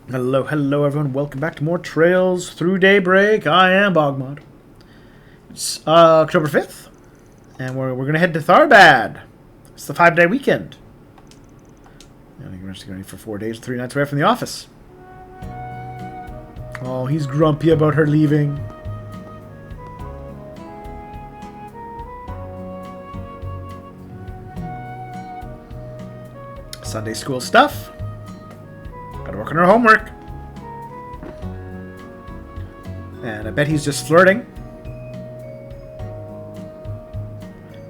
Hello, hello everyone. Welcome back to more Trails Through Daybreak. I am BogMod. It's October 5th, and we're going to head to Tharbad. It's the 5-day weekend. And we're going to go for 4 days and 3 nights away from the office. Oh, he's grumpy about her leaving. Sunday school stuff. Gotta work on her homework. And I bet he's just flirting.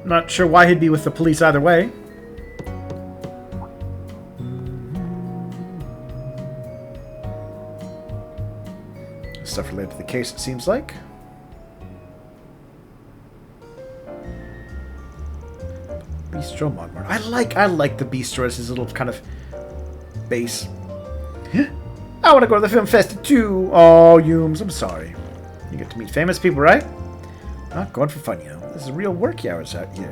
Not sure why he'd be with the police either way. Stuff related to the case, it seems like. Bistro Modmart. I like the bistro as his little kind of base. I want to go to the film fest too. Oh, Yooms, I'm sorry. You get to meet famous people, right? Not going for fun, you know. This is real work hours out here.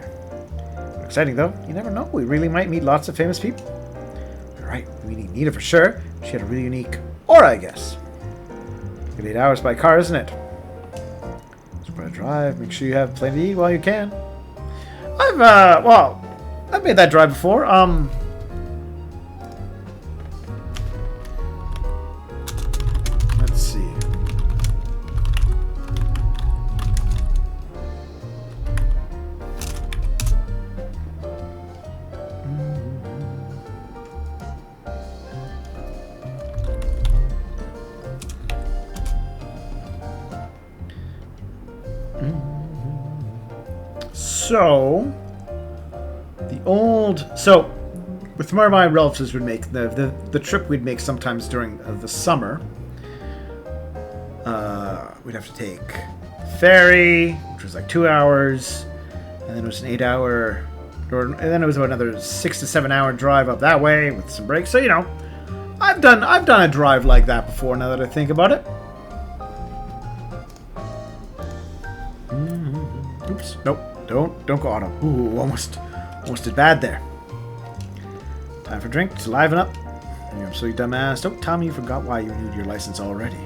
Exciting, though. You never know. We really might meet lots of famous people. All right, we need Nita for sure. She had a really unique aura, I guess. Good 8 hours by car, isn't it? So for a drive, make sure you have plenty to eat while you can. I've made that drive before. Let's see. So, with some of my relatives would make the trip we'd make sometimes during the summer. We'd have to take ferry, which was like 2 hours, and then it was an 8-hour, and then it was about another 6 to 7 hour drive up that way with some breaks. So you know, I've done a drive like that before. Now that I think about it. Oops, nope, don't go auto. Ooh, almost did bad there. Time for a drink to liven up. I'm so you dumbass. Don't tell me you forgot why you renewed your license already.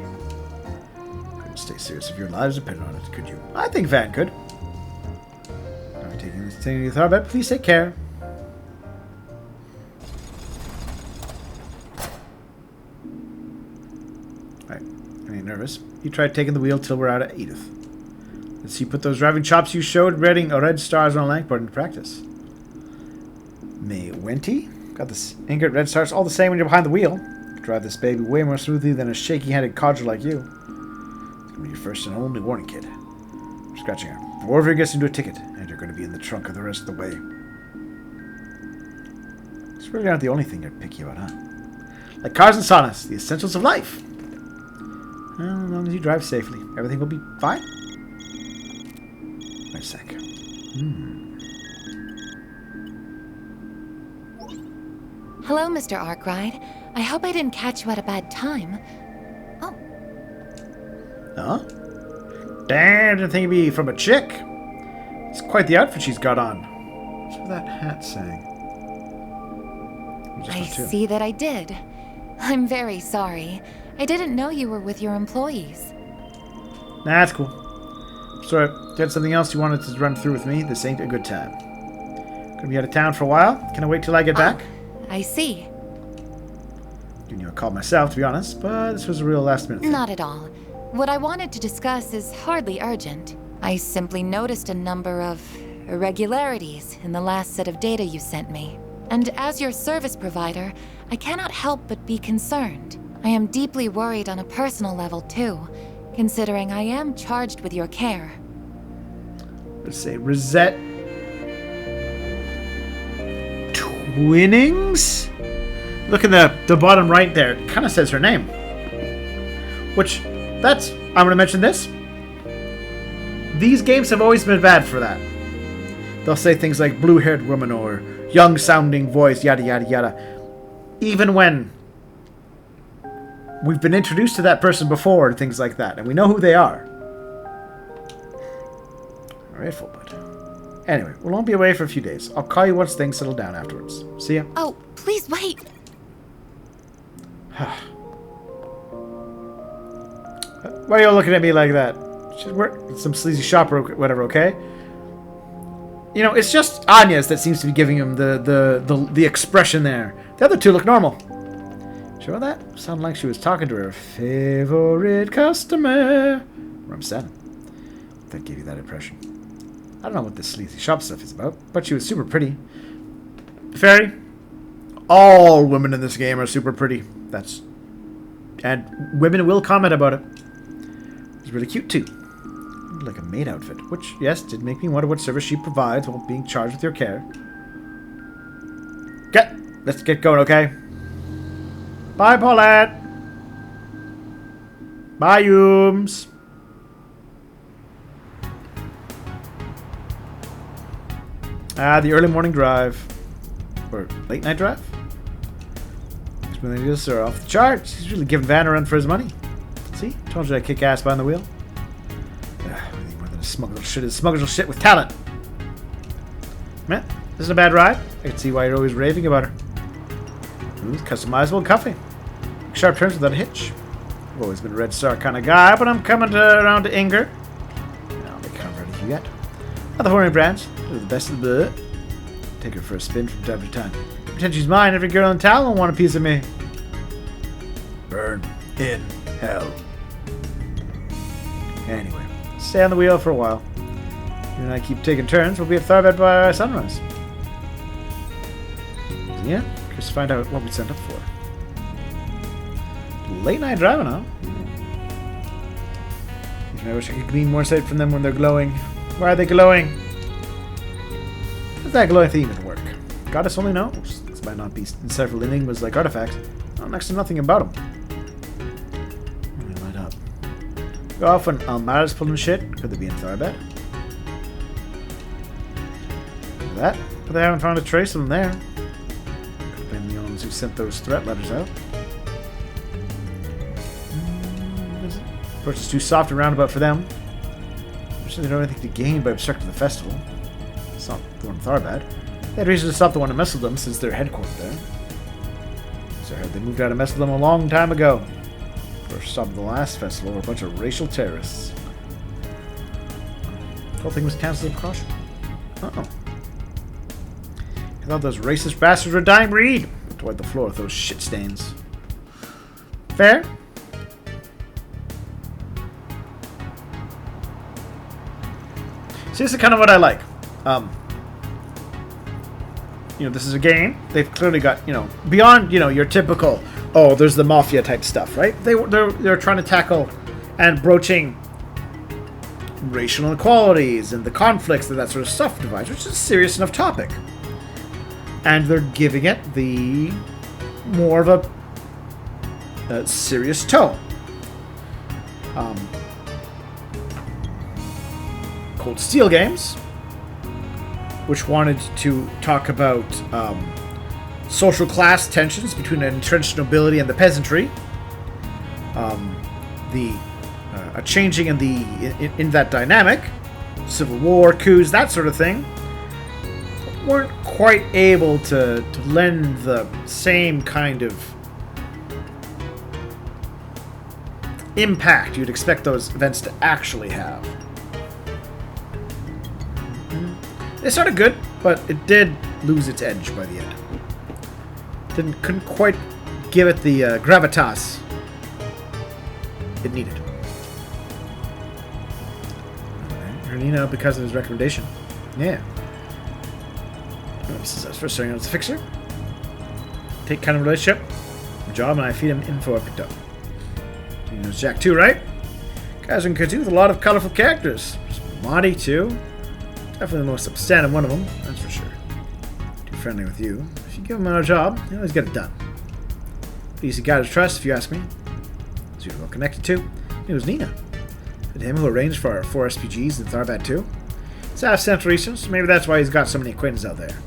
Couldn't stay serious if your lives depended on it, could you? I think Van could. Now taking this thing you thought about, please take care. Alright, I ain't nervous. You tried taking the wheel till we're out of Edith. Let's see, put those driving chops you showed reading red stars on a lankboard into practice. May Wenty? Got this ingot red stars all the same when you're behind the wheel. You can drive this baby way more smoothly than a shaky-headed codger like you. It's going to be your first and only warning, kid. I'm scratching her. If Orville gets into a ticket, and you're going to be in the trunk of the rest of the way. It's really not the only thing you'd pick you out, huh? Like cars and saunas, the essentials of life. Well, as long as you drive safely, everything will be fine. Wait a sec. Hello, Mr. Arkwright. I hope I didn't catch you at a bad time. Oh. Huh? Damn, didn't think it'd be from a chick. It's quite the outfit she's got on. What's that hat saying? I see that I did. I'm very sorry. I didn't know you were with your employees. Nah, that's cool. So, if you had something else you wanted to run through with me, this ain't a good time. Gonna be out of town for a while. Can I wait till I get back? I see. Giving you a call myself, to be honest, but this was a real last-minute thing. Not at all. What I wanted to discuss is hardly urgent. I simply noticed a number of irregularities in the last set of data you sent me. And as your service provider, I cannot help but be concerned. I am deeply worried on a personal level, too, considering I am charged with your care. Let's say Rosette Twinnings? Look in the bottom right there. It kind of says her name. Which, I'm going to mention this. These games have always been bad for that. They'll say things like blue-haired woman or young-sounding voice, yada, yada, yada. Even when we've been introduced to that person before and things like that, and we know who they are. Grateful, but... Anyway, we'll all be away for a few days. I'll call you once things settle down afterwards. See ya. Oh, please wait. Why are you looking at me like that? She's some sleazy shop or whatever, okay? You know, it's just Anya's that seems to be giving him the expression there. The other two look normal. Sure of that? Sounded like she was talking to her favorite customer. Where I'm standing. That gave you that impression. I don't know what this sleazy shop stuff is about, but she was super pretty. Fairy? All women in this game are super pretty. And women will comment about it. It's really cute too. Like a maid outfit, which, yes, did make me wonder what service she provides while being charged with your care. Let's get going, okay? Bye, Paulette. Bye, Yooms. The early morning drive. Or late night drive? Experiences are off the charts. He's really giving Van a run for his money. See? Told you I'd kick ass behind the wheel. Anything more than a smuggler shit is smuggler shit with talent. Man, this is a bad ride. I can see why you're always raving about her. Smooth, customizable cuffing. Sharp turns without a hitch. I've always been a Red Star kind of guy, but I'm coming around to Inger. I'll be kind of ready for you yet. Other horny branch. They're the best of the... Take her for a spin from time to time. Pretend she's mine. Every girl in town will want a piece of me. Burn in hell. Anyway, stay on the wheel for a while. You and I keep taking turns. We'll be at Tharbed by sunrise. Yeah, just find out what we signed up for. Late night driving, huh? I wish I could glean more sight from them when they're glowing. Why are they glowing? What's that glowing theme at work? Goddess only knows. This might not be in several enigmas like artifacts. Well, next to nothing about them. Let me light up. Go off when Almara's pulling shit. Could they be in Tharbed? That, but they haven't found a trace of them there. Could have been the ones who sent those threat letters out. Of course, it's too soft and roundabout for them. I'm sure they don't have anything to gain by obstructing the festival. It's not the one in Tharbad. They had reason to stop the one in Messeldom since they're headquartered there. So I heard they moved out of Messeldom a long time ago. First stop of the last festival were a bunch of racial terrorists. The whole thing was cancelled as a precaution. Uh-oh. I thought those racist bastards were a dying breed. To wipe the floor with those shit stains. Fair? See, this is kind of what I like. This is a game. They've clearly got, beyond, your typical, oh, there's the mafia type stuff, right? They're trying to tackle and broaching racial inequalities and the conflicts that sort of stuff divides, which is a serious enough topic. And they're giving it the more of a serious tone. Cold Steel Games, which wanted to talk about social class tensions between an entrenched nobility and the peasantry, a changing in that dynamic, civil war, coups, that sort of thing, weren't quite able to lend the same kind of impact you'd expect those events to actually have. It started good, but it did lose its edge by the end. Couldn't quite give it the gravitas it needed. Hernina, because of his recommendation. Yeah. This is us first starting out as a fixer. Take kind of relationship. Job, and I feed him info I picked up. He knows Jack too, right? Guys in Kazoo with a lot of colorful characters. Monty too. Definitely the most upstanding one of them, that's for sure. Too friendly with you. If you give him a job, you always get it done. Easy guy to trust, if you ask me. As you're well connected to. It was Nina. And him who arranged for our 4 SPGs in Tharbad too. It's half Central Eastern, so maybe that's why he's got so many acquaintances out there.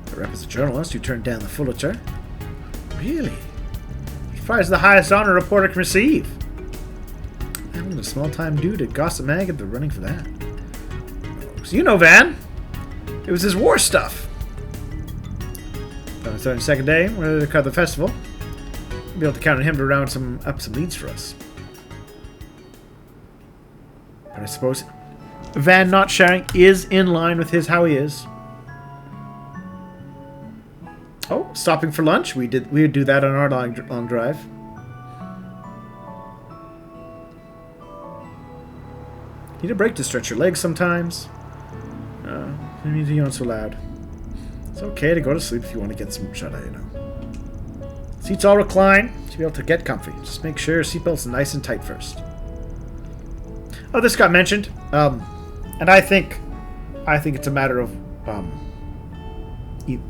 The rep is a journalist who turned down the Fullerton. Really? Surprised the highest honor a reporter can receive. I'm a small-time dude at Gossip Mag at the running for that. So you know Van. It was his war stuff. On the third and second day, we're ready to cover the festival. We'll be able to count on him to round up some leads for us. But I suppose Van not sharing is in line with how he is. Oh, stopping for lunch. We would do that on our long drive. Need a break to stretch your legs sometimes. It means you aren't so loud. It's okay to go to sleep if you want to get some shut-eye, you know. Seats all recline. You should be able to get comfy. Just make sure your seatbelt's nice and tight first. Oh, this got mentioned. And I think it's a matter of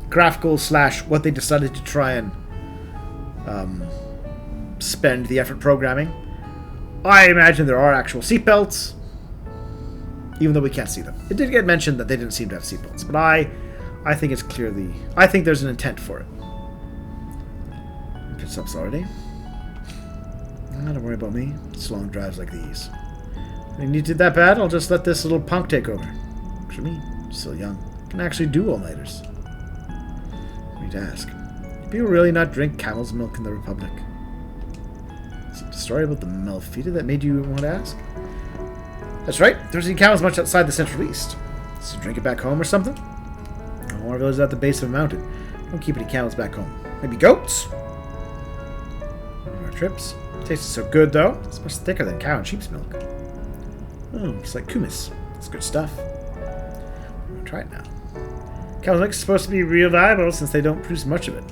graphical / what they decided to try and spend the effort programming. I imagine there are actual seatbelts, even though we can't see them. It did get mentioned that they didn't seem to have seatbelts, but I think it's clearly... I think there's an intent for it. Pit stops already. Don't worry about me. It's long drives like these. When you did that bad, I'll just let this little punk take over. For me, still young. Can actually do all-nighters. I need to ask. Do people really not drink camel's milk in the Republic? Is it the story about the Malfita that made you want to ask? That's right. There's any camels much outside the Central East. So drink it back home or something? Or village at the base of a mountain. Don't keep any camels back home. Maybe goats? Our trips. It tastes so good, though. It's much thicker than cow and sheep's milk. Oh, it's like kumis. It's good stuff. I'm gonna try it now. Cow's milk is supposed to be real valuable since they don't produce much of it.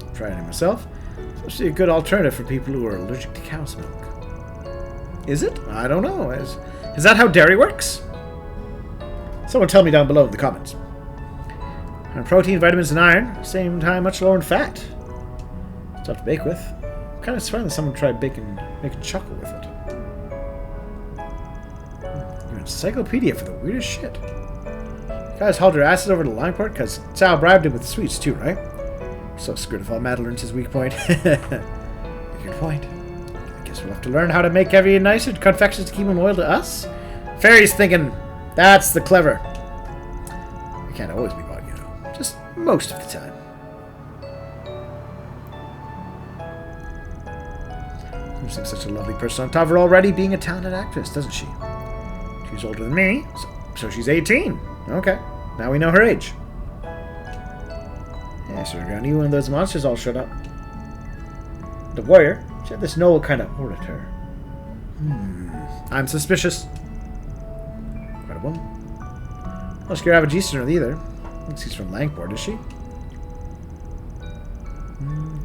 I've tried it myself. It's supposed to be a good alternative for people who are allergic to cow's milk. Is it? I don't know. Is that how dairy works? Someone tell me down below in the comments. And protein, vitamins, and iron. Same time, much lower in fat. It's tough to bake with. I'm kind of surprised that someone tried making chocolate with it. You're an encyclopedia for the weirdest shit. You guys hauled your asses over to Lineport because Sal bribed him with the sweets too, right? So screwed if all Matt learns his weak point. Good point. I guess we'll have to learn how to make heavy and nicer confections to keep him loyal to us. Fairy's thinking, that's the clever. We can't always be bought, you know. Just most of the time. Seems like such a lovely person on top of her already being a talented actress, doesn't she? She's older than me, so she's 18. Okay, now we know her age. Yeah, so I knew one of those monsters all showed up. The warrior, she had this noble kind of orator. I'm suspicious. Quite a woman. Well, she could have a G-Stunner either. I think she's from Langport, is she?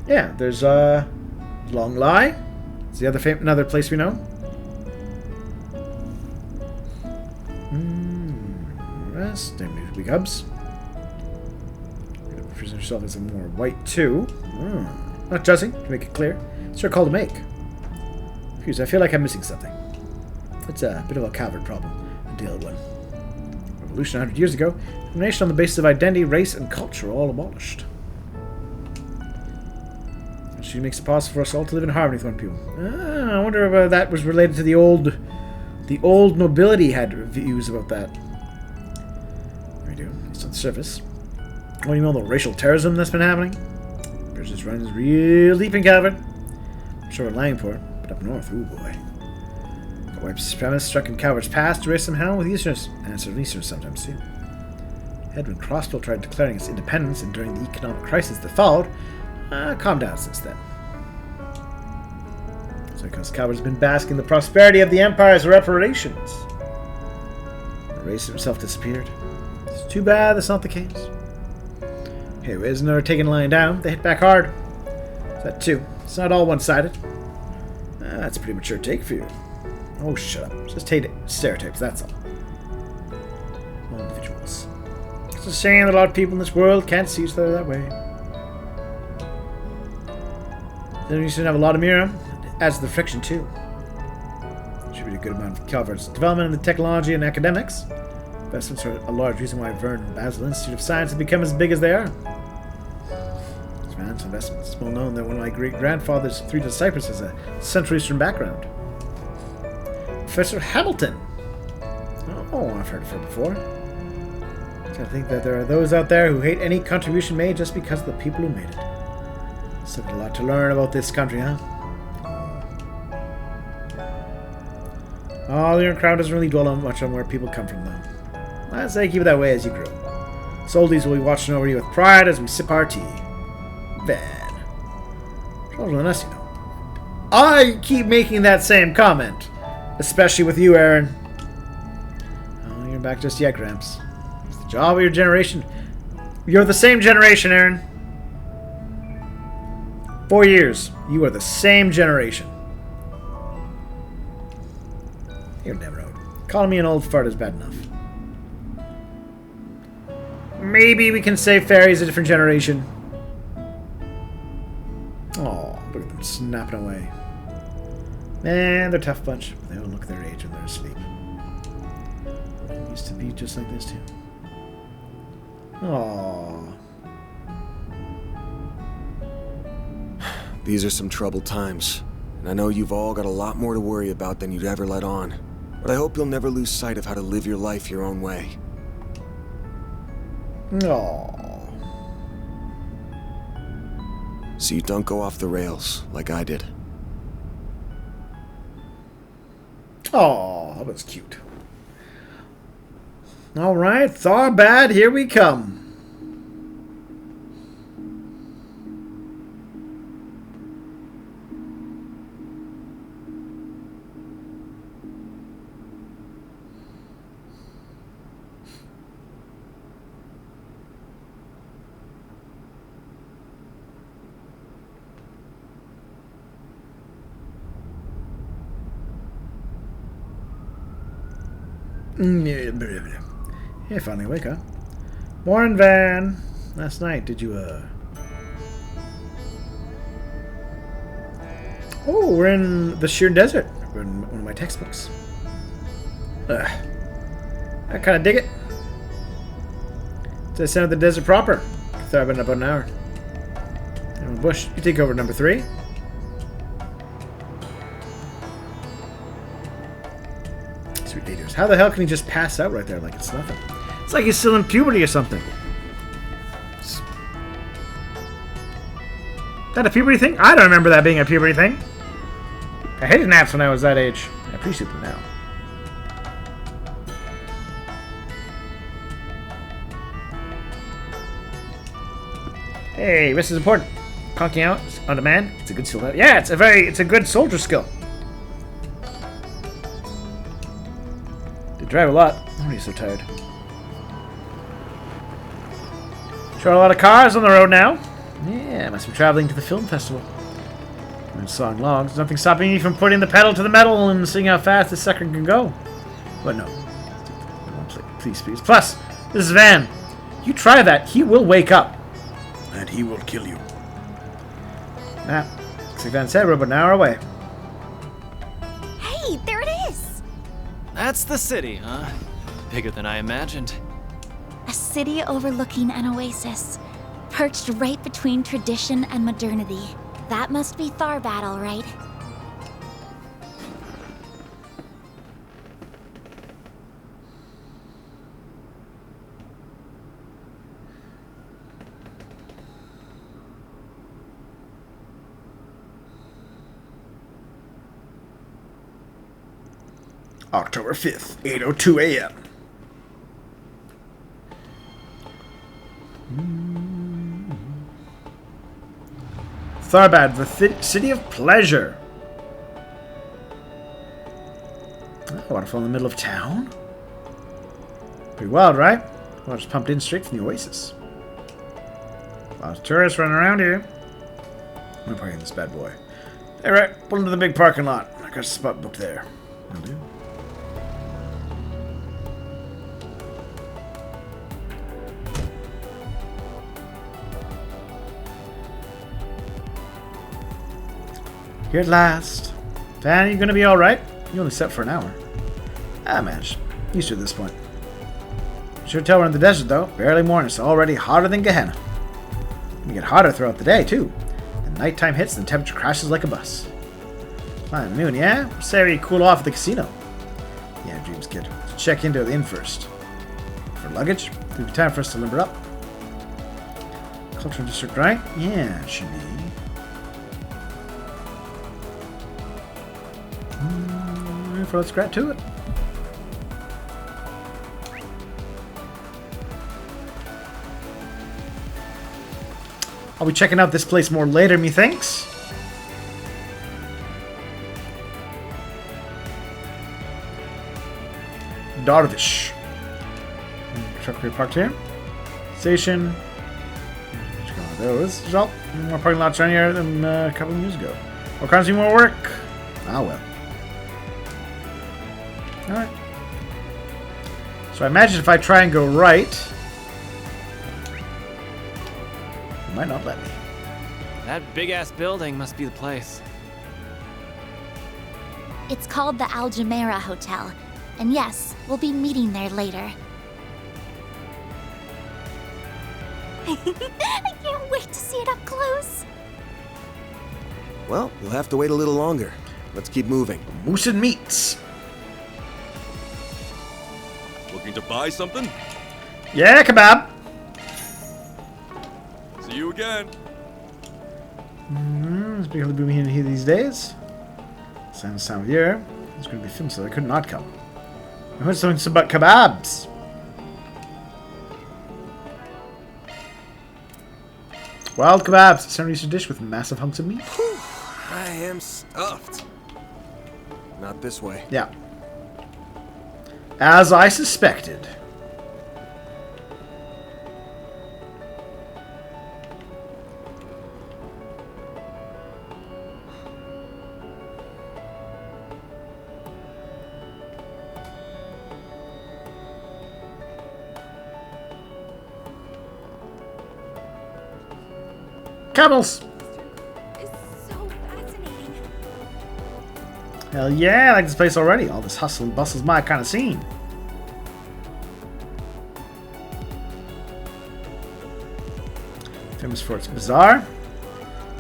Yeah, there's Long Lie. It's the other another place we know. Rest. Damn, big hubs. Present herself as a more white too. Not judging, to make it clear. It's her call to make. Confused, I feel like I'm missing something. It's a bit of a Calvert problem. A deal one. Revolution 100 years ago, discrimination on the basis of identity, race, and culture were all abolished. And she makes it possible for us all to live in harmony with one people. I wonder if that was related to the old nobility had views about that. We do, at least on the surface. Oh, you know the racial terrorism that's been happening? There's just runs real deep in Calvert. I'm sure in Langport, but up north, ooh boy. The white supremacists struck in Calvert's past to raise some hell with Easterners, and some Easterners sometimes too. Edwin Crossbill tried declaring its independence, and during the economic crisis that followed, calmed down since then. So because Calvert's been basking the prosperity of the Empire's reparations. The race himself disappeared. It's too bad that's not the case. Okay, isn't there taking the line down? They hit back hard. That too. It's not all one-sided. That's a pretty mature take for you. Oh, shut up. Just hate stereotypes, that's all. All individuals. It's a shame that a lot of people in this world can't see each other that way. Then you should have a lot of mirror. Adds to the friction, too. Should be a good amount of Calvert's development in the technology and academics. Investments are a large reason why Verne and Basel Institute of Science have become as big as they are. Financial investments. It's well known that one of my great-grandfather's 3 disciples has a Central Eastern background. Professor Hamilton. Oh, I've heard of her before. I think that there are those out there who hate any contribution made just because of the people who made it. Still got a lot to learn about this country, huh? Oh, the Iron Crown doesn't really dwell on much on where people come from, though. I say keep it that way as you grow. Soldiers will be watching over you with pride as we sip our tea. Van. Trouble with us, you know. I keep making that same comment. Especially with you, Aaron. Oh, you're back just yet, Gramps. It's the job of your generation. You're the same generation, Aaron. 4 years. You are the same generation. You're never out. Calling me an old fart is bad enough. Maybe we can say Fairy's a different generation. Oh, look at them snapping away. Man, they're a tough bunch. They all look their age when they're asleep. It used to be just like this, too. Aww. These are some troubled times, and I know you've all got a lot more to worry about than you'd ever let on. But I hope you'll never lose sight of how to live your life your own way. Aww. So you don't go off the rails like I did. Aww, that was cute. Alright, Tharbad, here we come. Yeah, finally wake up. Morning, Van. Last night, did you, Oh, we're in the sheer desert. We're in one of my textbooks. I kind of dig it. It's the center of the desert proper. I thought I've been about an hour. Bush, you take over number 3. Sweet daters. How the hell can he just pass out right there like it's nothing? It's like he's still in puberty or something. Is that a puberty thing? I don't remember that being a puberty thing. I hated naps when I was that age. I appreciate them now. Hey, this is important. Conking out on demand. It's a good skill. Yeah, it's a good soldier skill. Drive a lot. I'm already so tired. Sure, a lot of cars on the road now. Yeah, I must be traveling to the film festival. I'm sawing logs. Nothing stopping me from putting the pedal to the metal and seeing how fast this sucker can go. But no. Please, please. Plus, this is Van. You try that, he will wake up. And he will kill you. Nah, looks like Van said we're about an hour away. Hey, there it is! That's the city, huh? Bigger than I imagined. A city overlooking an oasis, perched right between tradition and modernity. That must be Tharbad, all right. October 5th, 8:02 a.m. Tharbad, the city of pleasure. Oh, waterfall in the middle of town? Pretty wild, right? Water's pumped in straight from the oasis. Lots of tourists running around here. I'm parking this bad boy. Hey, right, pull into the big parking lot. I got a spot booked there. Will do. Here at last. Van, you gonna be alright? You only slept for an hour. Ah, man. Used to at this point. Sure tell we're in the desert, though. Barely morning. It's already hotter than Gehenna. We get hotter throughout the day, too. The nighttime hits and the temperature crashes like a bus. Fine noon, yeah? Say we cool off at the casino. Yeah, dreams, kid. Let's check into the inn first. For luggage? It'll be time for us to limber up. Cultural district, right? Yeah, it should be. therefore let's get to it. I'll be checking out this place more later, methinks. Darvish. Truck we parked here. Station. Those. Result. More parking lots around here than a couple of years ago. More cars do more work. Ah, well. Alright. So I imagine if I try and go right, it might not let me. That big-ass building must be the place. It's called the Al Jumeirah Hotel. And yes, we'll be meeting there later. I can't wait to see it up close. Well, you'll have to wait a little longer. Let's keep moving. Moose and meats. Looking to buy something? Yeah, kebab. See you again. It's becoming booming here these days. Same time of year. It's going to be filmed, so I could not come. I heard something about kebabs. Wild kebabs, a Central Eastern dish with massive hunks of meat. I am stuffed. Not this way. Yeah. As I suspected. Camels! It's so fascinating. Hell yeah, I like this place already. All this hustle and bustle's my kind of scene. Famous for its bazaar.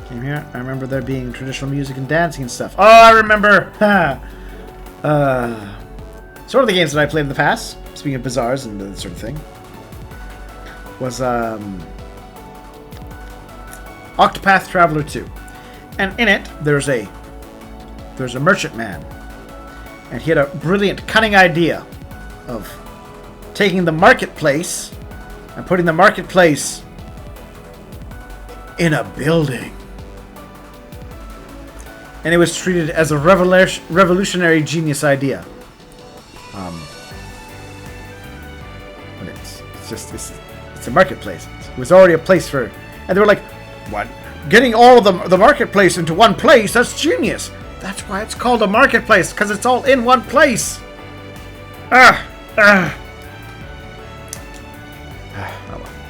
Came here. I remember there being traditional music and dancing and stuff. Oh, I remember! Sort of the games that I played in the past, speaking of bazaars and that sort of thing, was Octopath Traveler 2. And in it, there's a merchant man. And he had a brilliant, cunning idea of taking the marketplace and putting the marketplace in a building. And it was treated as a revolutionary genius idea. But it's a marketplace. It was already a place for... And they were like, what? Getting all the marketplace into one place, that's genius. That's why it's called a marketplace, because it's all in one place. Oh well,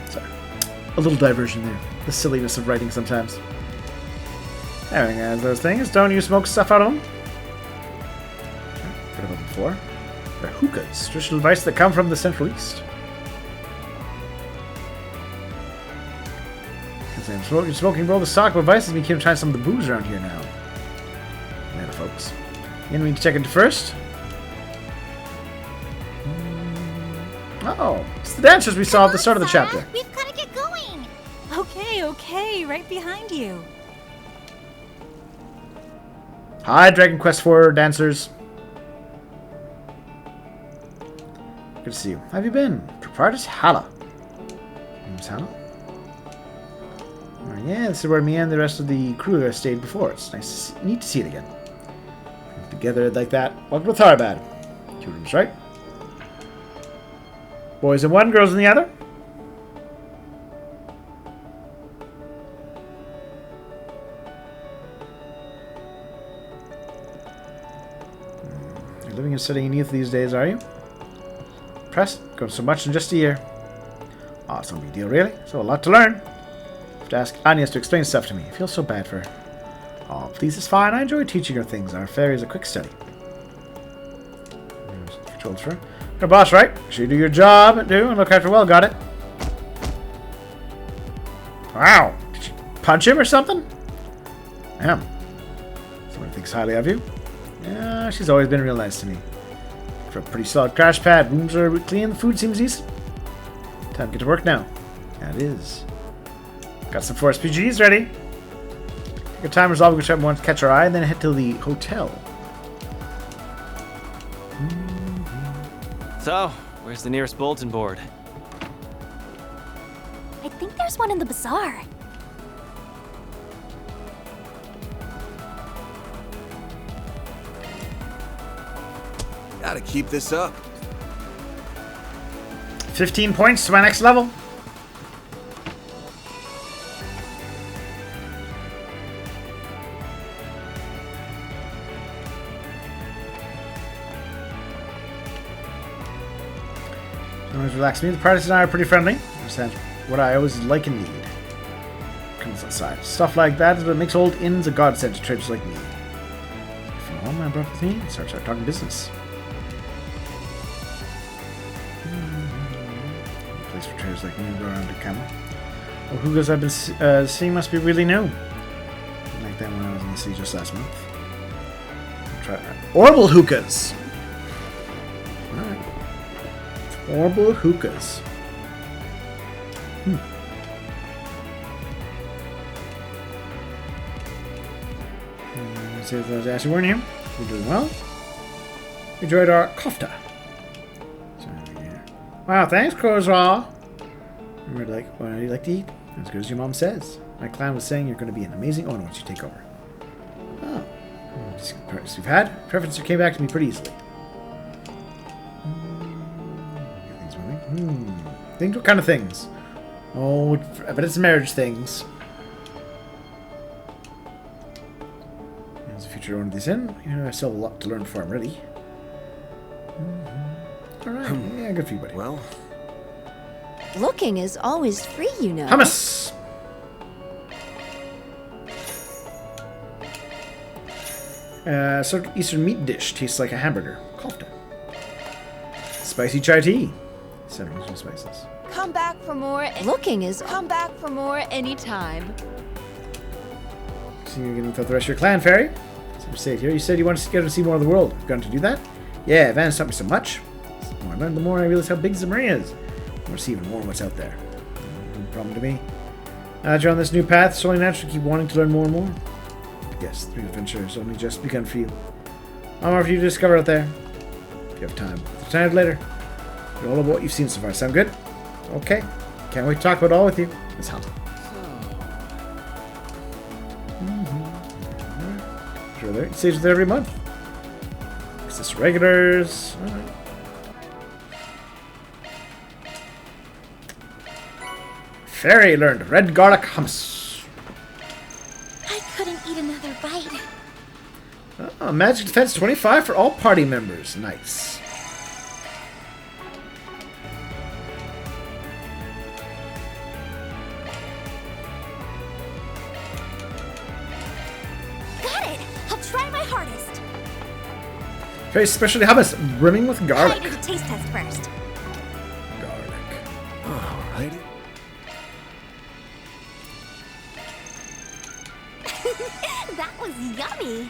sorry. A little diversion there. The silliness of writing sometimes. Everything has those things. Don't you smoke stuff out of them? Heard about them before. They're hookahs, traditional devices that come from the Central East. Smoking roll the stock of devices we keep trying some of the booze around here now. Later, folks. And we need to check into first. Oh, it's the dancers we saw at the start of the chapter. We've got to get going. Okay, right behind you. Hi, Dragon Quest IV dancers. Good to see you. How have you been? Proprietress Hala. Name's Hala? Oh, yeah, this is where me and the rest of the crew have stayed before. It's neat to see it again. Together like that. Welcome to Tharbad. 2 rooms, right? Boys in one, girls in the other. You're living and studying in youth these days, are you? Pressed? Going so much in just a year. Oh, it's no big deal, really. So a lot to learn. I have to ask Agnes to explain stuff to me. I feel so bad for her. Oh, please, it's fine. I enjoy teaching her things. Our fairy is a quick study. Controls for her. You're boss, right? Sure you do your job and look after well. Got it. Wow. Did you punch him or something? Damn. Someone thinks highly of you. Yeah, she's always been real nice to me. For a pretty solid crash pad. Rooms are clean. The food seems decent. Time to get to work now. Yeah, it is. Got some 4 SPGs ready. Take your time resolving whichever one to catch our eye, and then head to the hotel. So, where's the nearest bulletin board? I think there's one in the bazaar. Gotta keep this up. 15 points to my next level. Always relax me. The parties and I are pretty friendly. Understand what I always like and need. Comes outside. Stuff like that is what makes old inns a godsend to traders like me. From home, I brought with me and start talking business. Place for traders like me to go around to come. Well, Hugas I've been seeing must be really new. Like that when I was in the city just last month. Try Orbital hookahs. Alright. Orbital hookahs. See if I was asking, weren't you? You're doing well. Enjoyed our kofta. Wow, thanks, Crowsraw. We're like, what do you like to eat? As good as your mom says. My clan was saying you're going to be an amazing owner once you take over. Oh. Preference you've had? Preference you came back to me pretty easily. Things moving. Things? What kind of things? Oh, I bet it's marriage things. As a future owner of this inn, you know, I still have a lot to learn before I'm ready. Alright, yeah, good for you, buddy. Well, Looking is always free, you know. Hummus! Sort of Eastern meat dish. Tastes like a hamburger. Kofta. Spicy chai tea. 7 original spices. Come back for more. Looking is come back for more anytime. So you're getting without the rest of your clan, Fairy? So say it here. You said you wanted to get to see more of the world. You've gone to do that? Yeah, Van's taught me so much. The more I learn, the more I realize how big Zamria is. I want to see even more of what's out there. No problem to me. Now that you're on this new path, it's only natural to keep wanting to learn more and more. Yes, the adventure has only just begun for you. I'll more for you to discover out there. If you have time. If time later. All of what you've seen so far. Sound good? Okay. Can't wait to talk about it all with you. Let's hop. Sure, there. It stays there every month. Is this regulars? Alright. Fairy learned red garlic hummus. I couldn't eat another bite. Oh, magic defense 25 for all party members. Nice. Got it! I'll try my hardest. Very specialty hummus, brimming with I garlic. did a taste test first. Garlic. alrighty. That was yummy.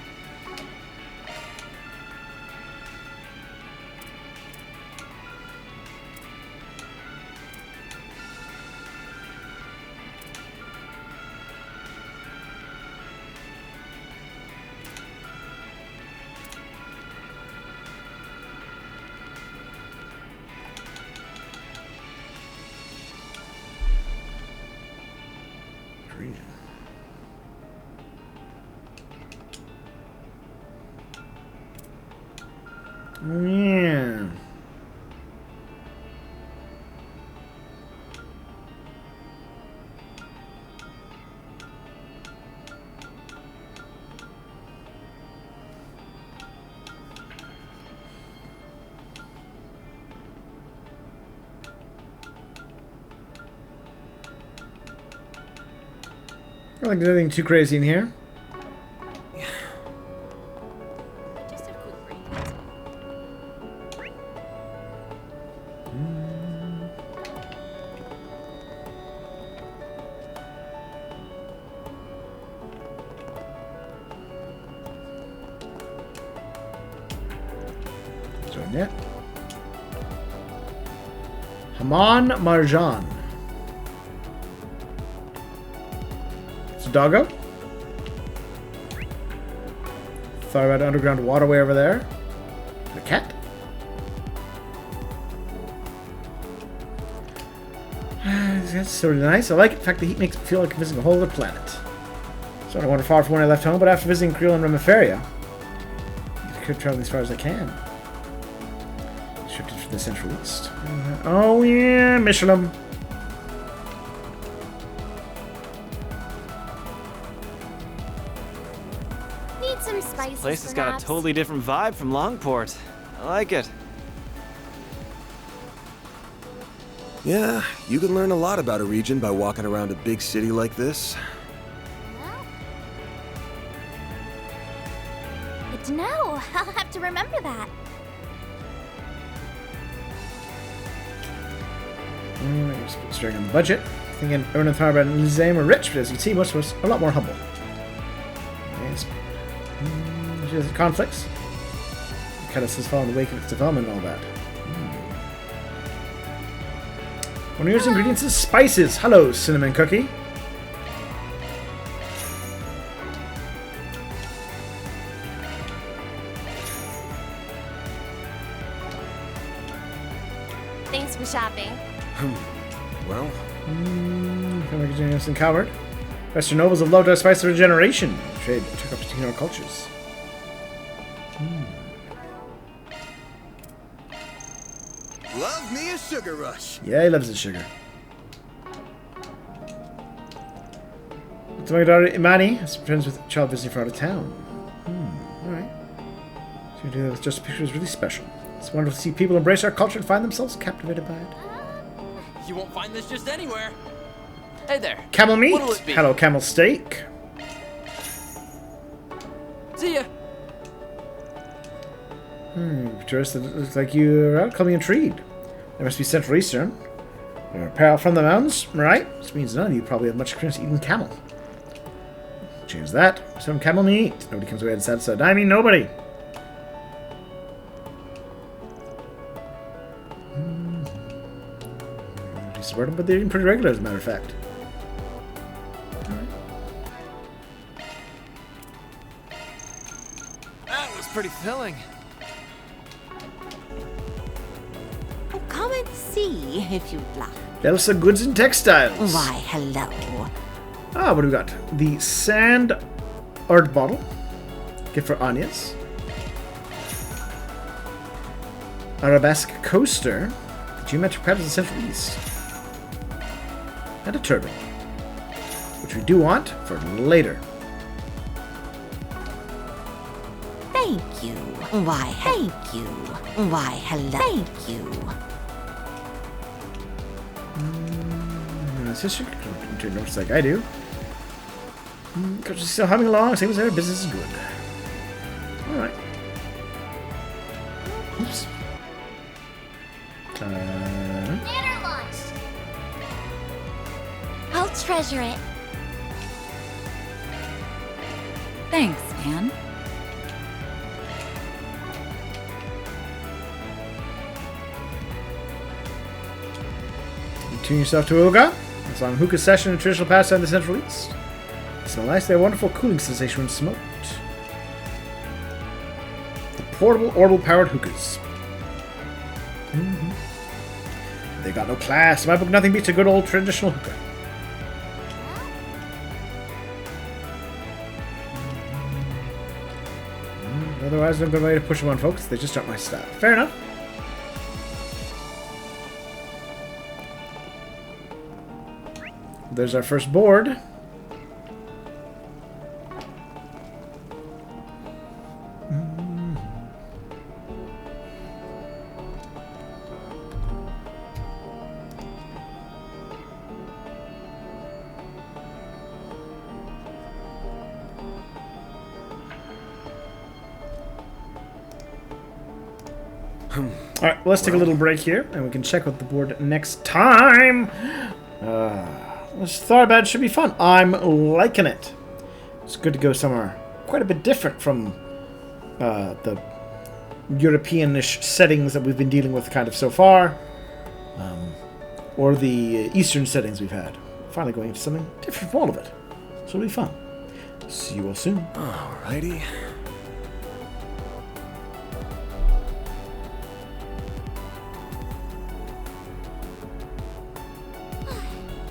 Green. Yeah. I don't think there's anything too crazy in here. Join it. Haman Marjan. It's a doggo. Thought about underground waterway over there. A cat. That's really nice. I like it. In fact, the heat makes me feel like I'm visiting a whole other planet. So I wander far from when I left home, but after visiting Creel and Remiferia, I could travel as far as I can. Shifted to the Central East. Oh yeah, Michelin. Need some spices, Place has got perhaps? a totally different vibe from Longport. I like it. Yeah, you can learn a lot about a region by walking around a big city like this. Good to know. I'll have to remember that. Straight on the budget. Thinking Erwin and Tharbad and Lizame are rich, but as you can see, most of us are a lot more humble. Yes. There's conflicts. Cadis has fallen in the wake of its development and all that. One of your ingredients is spices. Hello, cinnamon cookie. Thanks for shopping. Well, Innocent coward. Western nobles have loved our spice of regeneration. Trade took up to our cultures. love me a sugar rush. Yeah, he loves his sugar. To my daughter Imani, has friends with a child visiting from out of town. Alright. So you do that with just a picture is really special. It's wonderful to see people embrace our culture and find themselves captivated by it. You won't find this just anywhere. Hey there. Camel meat. What'll it be? Hello, camel steak. See ya. Tourist, it looks like you're out. Call me intrigued. They must be Central Eastern. You're from the mountains, right? This means none of you probably have much experience eating camel. Change that. Some camel meat. Nobody comes away satisfied. I mean, nobody. Support them, but they're eating pretty regular, as a matter of fact. That was pretty filling. Oh, come and see if you'd like. Elsa Goods and Textiles. Why, hello. Ah, what do we got? The Sand Art Bottle. Gift for Anya's. Arabesque Coaster. Geometric patterns of the Central East. And a turban. Which we do want for later. Thank you. Why, thank you. Why, hello. Thank you. Sister, turn notes like I do. Because she's still humming along, same as her business is good. Alright. Oops. Banner launched. I'll treasure it. Thanks, Anne. Tune yourself to Oga. It's on hookah session and traditional pastime in the Central East. They smell nice. They have a wonderful cooling sensation when smoked. The portable orbital-powered hookahs. They got no class. In my book, nothing beats a good old traditional hookah. Otherwise, I'm going to push them on folks. They just aren't my style. Fair enough. There's our first board. Alright, let's take a little break here, and we can check out the board next time. This Tharbad should be fun. I'm liking it. It's good to go somewhere quite a bit different from the European-ish settings that we've been dealing with kind of so far. Or the Eastern settings we've had. Finally going into something different from all of it. So it'll be fun. See you all soon. Alrighty.